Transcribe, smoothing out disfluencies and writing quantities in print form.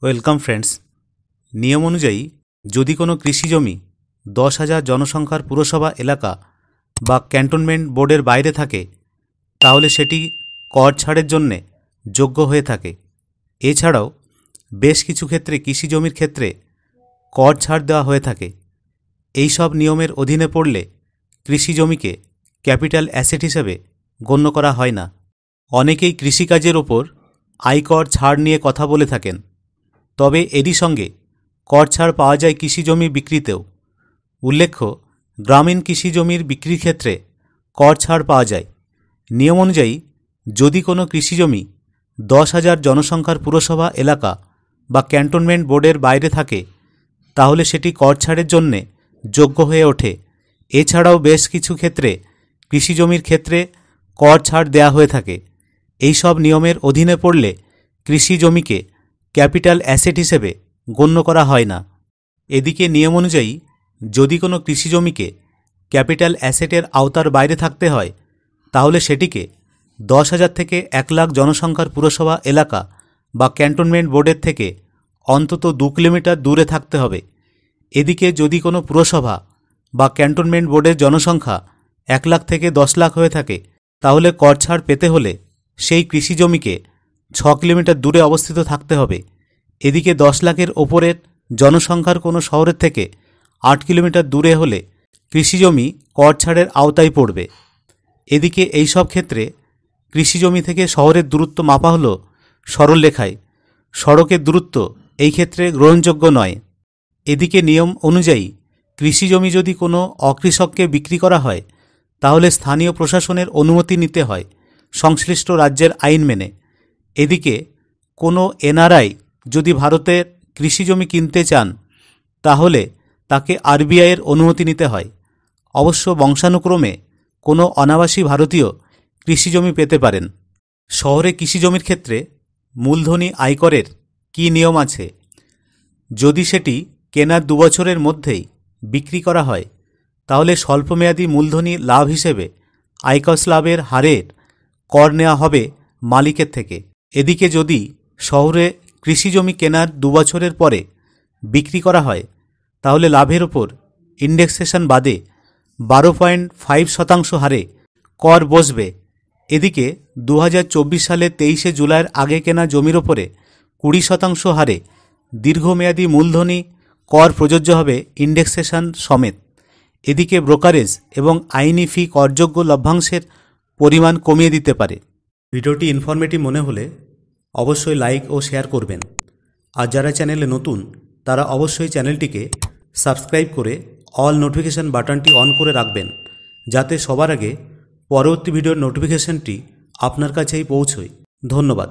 Welcome friends. নিয়ম অনুযায়ী যদি কোনো কৃষি জমি 10,000 জনসংখ্যার পুরসভা এলাকা বা ক্যান্টনমেন্ট বোর্ডের বাইরে থাকে তাহলে সেটি কর ছাড়ের জন্যে যোগ্য হয়ে থাকে। এছাড়াও বেশ কিছু ক্ষেত্রে কৃষি জমির ক্ষেত্রে কর ছাড় দেওয়া হয়ে থাকে। এই সব নিয়মের অধীনে পড়লে কৃষি জমিকে ক্যাপিটাল অ্যাসেট হিসেবে গণ্য করা হয় না। অনেকেই কৃষিকাজের ওপর আয়কর ছাড় নিয়ে কথা বলে থাকেন, তবে এরই সঙ্গে কর ছাড় পাওয়া যায় কৃষি জমি বিক্রিতেও। উল্লেখ্য, গ্রামীণ কৃষি জমির বিক্রির ক্ষেত্রে কর ছাড় পাওয়া যায়। নিয়ম অনুযায়ী যদি কোনো কৃষি জমি 10,000 জনসংখ্যার পুরসভা এলাকা বা ক্যান্টনমেন্ট বোর্ডের বাইরে থাকে তাহলে সেটি কর ছাড়ের জন্যে যোগ্য হয়ে ওঠে। এছাড়াও বেশ কিছু ক্ষেত্রে কৃষি জমির ক্ষেত্রে কর ছাড় দেয়া হয়ে থাকে। এই সব নিয়মের অধীনে পড়লে কৃষি জমিকে ক্যাপিটাল অ্যাসেট হিসেবে গণ্য করা হয় না। এদিকে নিয়ম অনুযায়ী যদি কোনো কৃষি জমিকে ক্যাপিটাল অ্যাসেটের আওতার বাইরে থাকতে হয় তাহলে সেটিকে 10,000 থেকে 1 লাখ জনসংখ্যার পুরসভা এলাকা বা ক্যান্টনমেন্ট বোর্ডের থেকে অন্তত 2 কিলোমিটার দূরে থাকতে হবে। এদিকে যদি কোনো পুরসভা বা ক্যান্টনমেন্ট বোর্ডের জনসংখ্যা 1 লাখ থেকে 10 লাখ হয়ে থাকে তাহলে কর ছাড় পেতে হলে সেই কৃষি জমিকে 6 কিলোমিটার দূরে অবস্থিত থাকতে হবে। এদিকে 10 লাখের ওপরের জনসংখ্যার কোনো শহরের থেকে 8 কিলোমিটার দূরে হলে কৃষিজমি কর ছাড়ের আওতায় পড়বে। এদিকে এই সব ক্ষেত্রে কৃষিজমি থেকে শহরের দূরত্ব মাপা হলো সরলরেখায়। সড়কের দূরত্ব এই ক্ষেত্রে গ্রহণযোগ্য নয়। এদিকে নিয়ম অনুযায়ী কৃষিজমি যদি কোনো অকৃষককে বিক্রি করা হয় তাহলে স্থানীয় প্রশাসনের অনুমতি নিতে হয় সংশ্লিষ্ট রাজ্যের আইন মেনে। এদিকে কোনো এনআরআই যদি ভারতের কৃষিজমি কিনতে চান তাহলে তাকে আরবিআইয়ের অনুমতি নিতে হয়। অবশ্য বংশানুক্রমে কোনো অনাবাসী ভারতীয় কৃষিজমি পেতে পারেন। শহরে কৃষিজমির ক্ষেত্রে মূলধনী আয়করের কী নিয়ম আছে? যদি সেটি কেনার 2 বছরের মধ্যেই বিক্রি করা হয় তাহলে স্বল্পমেয়াদী মূলধনী লাভ হিসেবে আয়কর স্ল্যাবের হারের কর নেওয়া হবে মালিকের থেকে। এদিকে যদি শহরে কৃষিজমি কেনার 2 বছরের পরে বিক্রি করা হয় তাহলে লাভের ওপর ইন্ডেক্সেশন বাদে 12.5% হারে কর বসবে। এদিকে 2024 সালের 23শে জুলাইয়ের আগে কেনা জমির ওপরে 20% হারে দীর্ঘমেয়াদী মূলধনী কর প্রযোজ্য হবে ইন্ডেক্সেশন সমেত। এদিকে ব্রোকারেজ এবং আইনি ফি করযোগ্য লভ্যাংশের পরিমাণ কমিয়ে দিতে পারে। ভিডিওটি ইনফরমেটিভ মনে হলে অবশ্যই লাইক ও শেয়ার করবেন। আর যারা চ্যানেলে নতুন তারা অবশ্যই চ্যানেলটিকে সাবস্ক্রাইব করে অল নোটিফিকেশান বাটনটি অন করে রাখবেন যাতে সবার আগে পরবর্তী ভিডিওর নোটিফিকেশানটি আপনার কাছেই পৌঁছয়। ধন্যবাদ।